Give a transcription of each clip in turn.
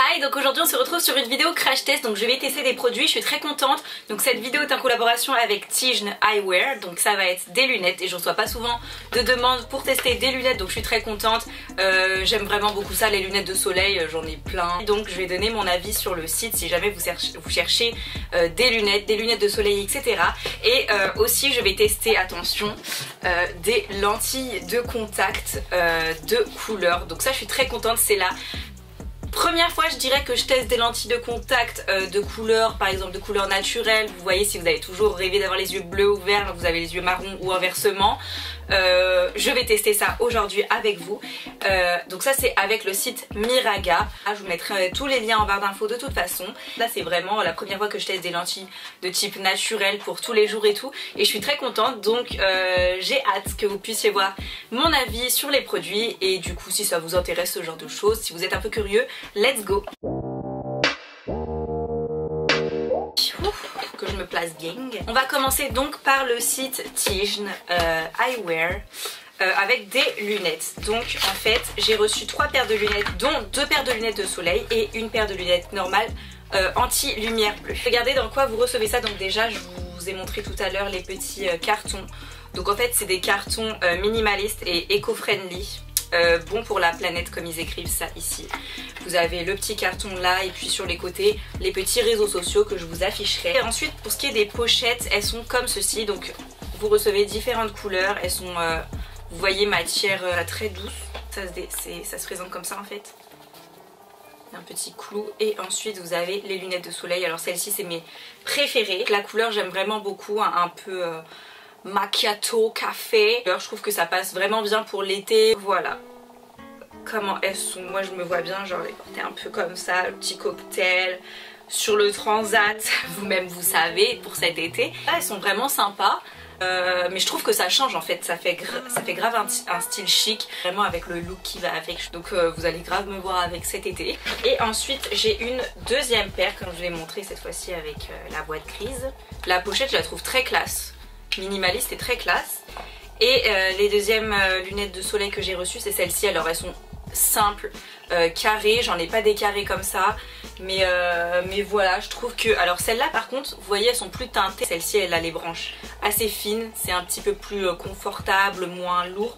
Hi, donc aujourd'hui on se retrouve sur une vidéo crash test, donc je vais tester des produits, je suis très contente. Donc cette vidéo est en collaboration avec Tijn Eyewear, donc ça va être des lunettes et je reçois pas souvent de demandes pour tester des lunettes, donc je suis très contente. J'aime vraiment beaucoup ça, les lunettes de soleil, j'en ai plein. Donc je vais donner mon avis sur le site si jamais vous cherchez des lunettes de soleil, etc. Et aussi je vais tester, attention, des lentilles de contact de couleur. Donc ça je suis très contente, c'est la première fois je dirais que je teste des lentilles de contact de couleur, par exemple de couleur naturelle. Vous voyez, si vous avez toujours rêvé d'avoir les yeux bleus ou verts, vous avez les yeux marrons ou inversement. Je vais tester ça aujourd'hui avec vous. Donc ça c'est avec le site Miraga. Je vous mettrai tous les liens en barre d'infos de toute façon. Là c'est vraiment la première fois que je teste des lentilles de type naturel pour tous les jours et tout. Et je suis très contente, donc j'ai hâte que vous puissiez voir mon avis sur les produits. Et du coup si ça vous intéresse ce genre de choses, si vous êtes un peu curieux, let's go. Que je me place bien. On va commencer donc par le site Tijn Eyewear avec des lunettes. Donc en fait j'ai reçu 3 paires de lunettes, dont 2 paires de lunettes de soleil et une paire de lunettes normales anti-lumière bleue. Regardez dans quoi vous recevez ça. Donc déjà je vous ai montré tout à l'heure les petits cartons. Donc en fait c'est des cartons minimalistes et éco-friendly. Bon pour la planète comme ils écrivent ça ici. Vous avez le petit carton là et puis sur les côtés les petits réseaux sociaux que je vous afficherai. Et ensuite pour ce qui est des pochettes, elles sont comme ceci. Donc vous recevez différentes couleurs. Elles sont vous voyez matière très douce. Ça se présente comme ça en fait. Un petit clou et ensuite vous avez les lunettes de soleil. Alors celles-ci c'est mes préférées. La couleur j'aime vraiment beaucoup, un peu macchiato, café. Alors, je trouve que ça passe vraiment bien pour l'été. Voilà comment elles sont. Moi je me vois bien genre les porter un peu comme ça, le petit cocktail sur le transat. Vous-même vous savez pour cet été. Là, elles sont vraiment sympas. Mais je trouve que ça change en fait, ça fait grave un style chic, vraiment avec le look qui va avec. Donc vous allez grave me voir avec cet été. Et ensuite j'ai une deuxième paire comme je l'ai montré cette fois-ci avec la boîte grise. La pochette je la trouve très classe, minimaliste et très classe. Et les deuxièmes lunettes de soleil que j'ai reçues c'est celles-ci. Alors elles sont simples, carrées, j'en ai pas des carrés comme ça. Mais voilà, je trouve que... Alors celles-là par contre, vous voyez elles sont plus teintées. Celle-ci elle a les branches assez fines, c'est un petit peu plus confortable, moins lourd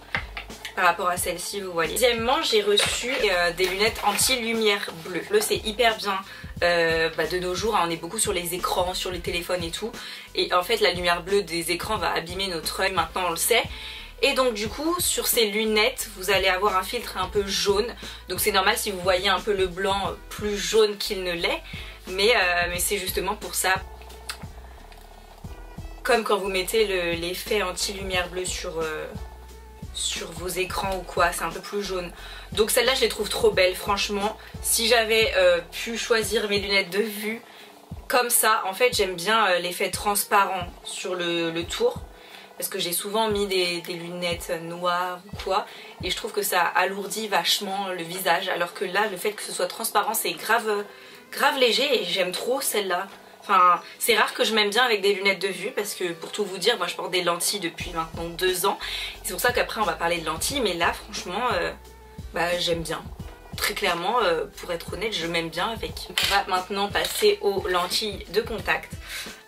par rapport à celle-ci vous voyez. Deuxièmement j'ai reçu des lunettes anti-lumière bleue. Là c'est hyper bien. De nos jours hein, on est beaucoup sur les écrans, sur les téléphones et tout. Et en fait la lumière bleue des écrans va abîmer notre œil, maintenant on le sait. Et donc du coup sur ces lunettes vous allez avoir un filtre un peu jaune. Donc c'est normal si vous voyez un peu le blanc plus jaune qu'il ne l'est. Mais c'est justement pour ça. Comme quand vous mettez l'effet anti-lumière bleue sur vos écrans ou quoi, c'est un peu plus jaune. Donc celle-là je les trouve trop belles franchement. Si j'avais pu choisir mes lunettes de vue comme ça, en fait j'aime bien l'effet transparent sur le tour. Parce que j'ai souvent mis des lunettes noires ou quoi. Et je trouve que ça alourdit vachement le visage. Alors que là, le fait que ce soit transparent, c'est grave léger. Et j'aime trop celle-là. Enfin, c'est rare que je m'aime bien avec des lunettes de vue. Parce que pour tout vous dire, moi je porte des lentilles depuis maintenant 2 ans. C'est pour ça qu'après on va parler de lentilles. Mais là, franchement, j'aime bien. Très clairement, pour être honnête, je m'aime bien avec. On va maintenant passer aux lentilles de contact.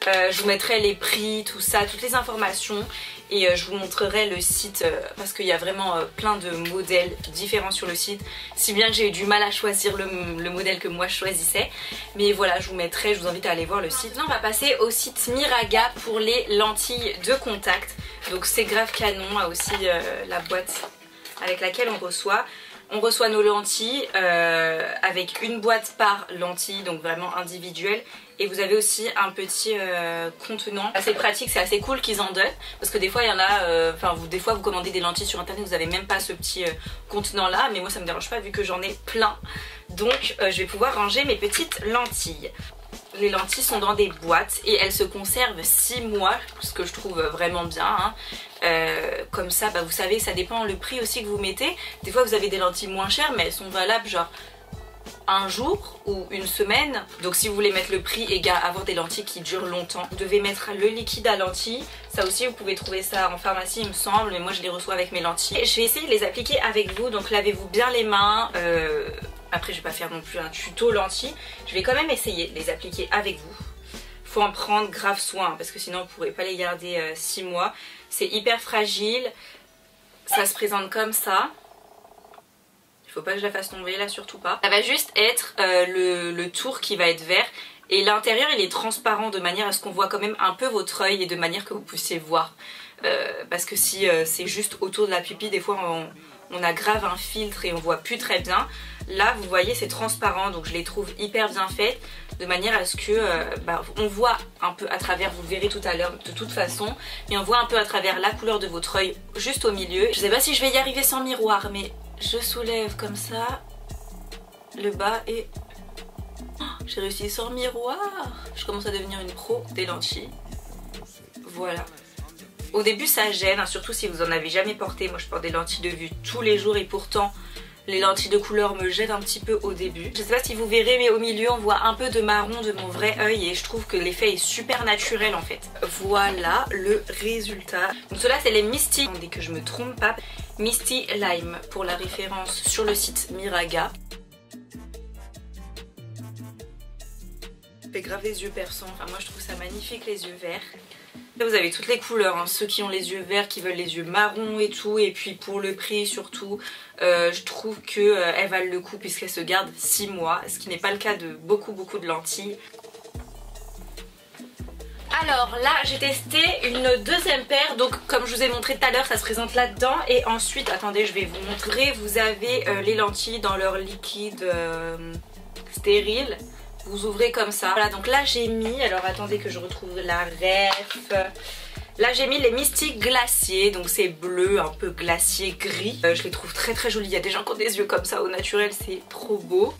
Je vous mettrai les prix, tout ça, toutes les informations. Et je vous montrerai le site parce qu'il y a vraiment plein de modèles différents sur le site. Si bien que j'ai eu du mal à choisir le modèle que moi je choisissais. Mais voilà, je vous mettrai, je vous invite à aller voir le site. Maintenant on va passer au site Miraga pour les lentilles de contact. Donc c'est grave canon, a aussi la boîte avec laquelle on reçoit. On reçoit nos lentilles avec une boîte par lentille, donc vraiment individuelle. Et vous avez aussi un petit contenant. Assez pratique, c'est assez cool qu'ils en donnent. Parce que des fois il y en a, des fois vous commandez des lentilles sur internet, vous n'avez même pas ce petit contenant là. Mais moi ça me dérange pas vu que j'en ai plein. Donc je vais pouvoir ranger mes petites lentilles. Les lentilles sont dans des boîtes et elles se conservent 6 mois, ce que je trouve vraiment bien. Hein. Comme ça, vous savez, ça dépend le prix aussi que vous mettez. Des fois vous avez des lentilles moins chères mais elles sont valables genre un jour ou une semaine. Donc si vous voulez mettre le prix et avoir des lentilles qui durent longtemps, vous devez mettre le liquide à lentilles. Ça aussi vous pouvez trouver ça en pharmacie il me semble, mais moi je les reçois avec mes lentilles. Et je vais essayer de les appliquer avec vous, donc lavez-vous bien les mains. Après je vais pas faire non plus un tuto lentilles, je vais quand même essayer de les appliquer avec vous. Faut en prendre grave soin parce que sinon vous pourrez pas les garder 6 mois. C'est hyper fragile, ça se présente comme ça. Il faut pas que je la fasse tomber là, surtout pas. Ça va juste être le tour qui va être vert. Et l'intérieur il est transparent de manière à ce qu'on voit quand même un peu votre œil et de manière que vous puissiez voir. Parce que si c'est juste autour de la pupille, des fois on a grave un filtre et on voit plus très bien. Là vous voyez c'est transparent, donc je les trouve hyper bien faites. De manière à ce que on voit un peu à travers, vous le verrez tout à l'heure de toute façon. Mais on voit un peu à travers la couleur de votre œil juste au milieu. Je sais pas si je vais y arriver sans miroir, mais je soulève comme ça le bas et... J'ai réussi sans miroir. Je commence à devenir une pro des lentilles. Voilà. Au début ça gêne, hein, surtout si vous en avez jamais porté. Moi je porte des lentilles de vue tous les jours et pourtant les lentilles de couleur me gênent un petit peu au début. Je sais pas si vous verrez mais au milieu on voit un peu de marron de mon vrai œil et je trouve que l'effet est super naturel en fait. Voilà le résultat. Donc ceux-là c'est les Misty, dès que je me trompe pas, Misty Lime pour la référence sur le site Miraga. Fait grave les yeux perçants, enfin moi je trouve ça magnifique les yeux verts. Là vous avez toutes les couleurs, hein. Ceux qui ont les yeux verts, qui veulent les yeux marrons et tout, et puis pour le prix surtout, je trouve qu'elles valent le coup puisqu'elles se gardent 6 mois, ce qui n'est pas le cas de beaucoup de lentilles. Alors là j'ai testé une deuxième paire, donc comme je vous ai montré tout à l'heure ça se présente là-dedans et ensuite, attendez je vais vous montrer, vous avez les lentilles dans leur liquide stérile. Vous ouvrez comme ça. Voilà, donc là j'ai mis, alors attendez que je retrouve la ref. Là j'ai mis les Misty Glacier, donc c'est bleu, un peu glacier gris. Je les trouve très jolis, il y a des gens qui ont des yeux comme ça au naturel, c'est trop beau.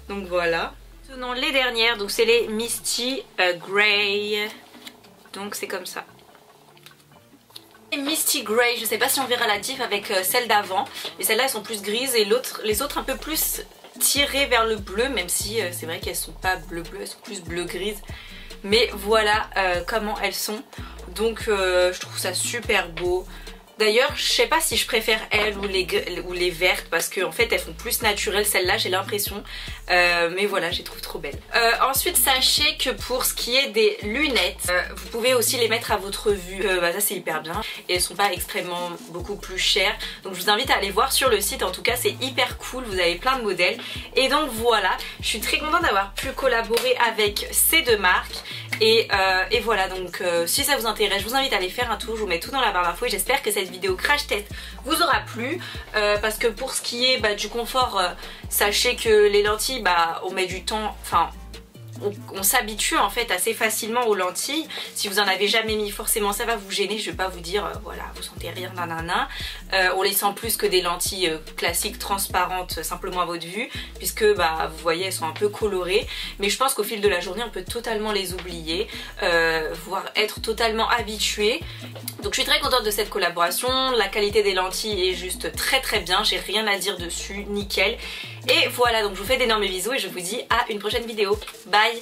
Donc voilà. Maintenant les dernières, donc c'est les Misty Grey. Donc c'est comme ça. Les Misty Grey, je sais pas si on verra la diff avec celles d'avant. Mais celles-là elles sont plus grises et les autres un peu plus tirées vers le bleu, même si c'est vrai qu'elles sont pas bleu elles sont plus bleu grise, mais voilà comment elles sont. Donc je trouve ça super beau. D'ailleurs je sais pas si je préfère elles ou les vertes parce qu'en fait elles font plus naturelles, celles-là j'ai l'impression, mais voilà je les trouve trop belles. Ensuite sachez que pour ce qui est des lunettes, vous pouvez aussi les mettre à votre vue, ça c'est hyper bien et elles sont pas extrêmement beaucoup plus chères, donc je vous invite à aller voir sur le site, en tout cas c'est hyper cool, vous avez plein de modèles. Et donc voilà, je suis très contente d'avoir pu collaborer avec ces deux marques. Et voilà, donc si ça vous intéresse, je vous invite à aller faire un tour, je vous mets tout dans la barre d'infos et j'espère que cette vidéo crash test vous aura plu, parce que pour ce qui est du confort, sachez que les lentilles, on met du temps, enfin on s'habitue en fait assez facilement aux lentilles. Si vous en avez jamais mis, forcément ça va vous gêner, je vais pas vous dire voilà vous sentez rien nanana. On les sent plus que des lentilles classiques transparentes simplement à votre vue, puisque vous voyez elles sont un peu colorées, mais je pense qu'au fil de la journée on peut totalement les oublier, voire être totalement habitué. Donc je suis très contente de cette collaboration, la qualité des lentilles est juste très bien, j'ai rien à dire dessus, nickel. Et voilà, donc je vous fais d'énormes bisous et je vous dis à une prochaine vidéo. Bye!